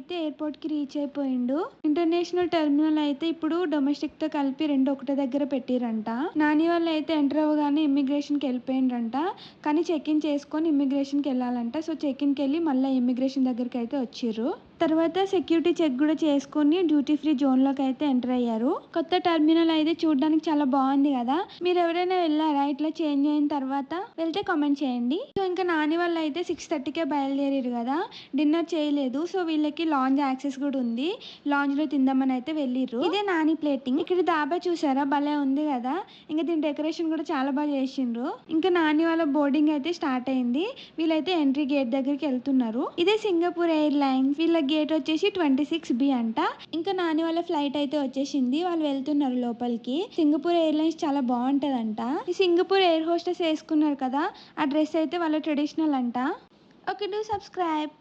అయితే ఎయిర్పోర్ట్కి reach అయిపోయిండు. International terminal అయితే ఇప్పుడు డొమెస్టిక్ తో కలిపి రెండు ఒకటే దగ్గర పెట్టిరంట. నాని వాళ్ళు అయితే ఎంటర్ అవ్వగానే ఇమ్మిగ్రేషన్ కి వెళ్ళిపోయిండ్రంట. కానీ చెక్ ఇన్ చేసుకొని ఇమ్మిగ్రేషన్ కి వెళ్ళాలంట. సో చెక్ ఇన్ కి వెళ్ళి మళ్ళీ ఇమ్మిగ్రేషన్ దగ్గరికి అయితే వచ్చిర్రు. తర్వాత సెక్యూరిటీ చెక్ కూడా చేసుకుని డ్యూటీ ఫ్రీ జోన్ లోకి అయితే ఎంటర్ అయ్యారు. కొత్త టెర్మినల్ అయితే చూడడానికి చాలా బాగుంది కదా. మీరు ఎవరైనా వెళ్ళారా ఇట్లా చేంజ్ అయిన తర్వాత? వెళ్తే కామెంట్ చేయండి. సో ఇంకా నాని వాళ్ళు అయితే 6:30కే బయలుదేరారు కదా. డిన్నర్ చేయలేదు. సో వీళ్ళకి లాంజ్ యాక్సెస్ కూడా ఉంది. లాంజ్ లో తిందామని అయితే వెళ్ళిర్రు. ఇదే నాని ప్లేటింగ్. ఇక్కడ దాబా చూసారా, భలే ఉంది కదా. ఇంకా దీని డెకరేషన్ కూడా చాలా బాగా చేసిండ్రు. ఇంకా నాని వాళ్ళ బోర్డింగ్ అయితే స్టార్ట్ అయింది. వీళ్ళైతే ఎంట్రీ గేట్ దగ్గరికి వెళ్తున్నారు. ఇదే సింగపూర్ ఎయిర్లైన్స్. వీళ్ళ గేట్ వచ్చేసి 26B అంట. ఇంకా నాని వాళ్ళ ఫ్లైట్ అయితే వచ్చేసింది. వాళ్ళు వెళ్తున్నారు లోపలికి. సింగపూర్ ఎయిర్లైన్స్ చాలా బాగుంటదంట. ఈ సింగపూర్ ఎయిర్ హోస్టెస్ వేసుకున్నారు కదా, ఆ డ్రెస్ అయితే వాళ్ళ ట్రెడిషనల్ అంట. Okay, do subscribe.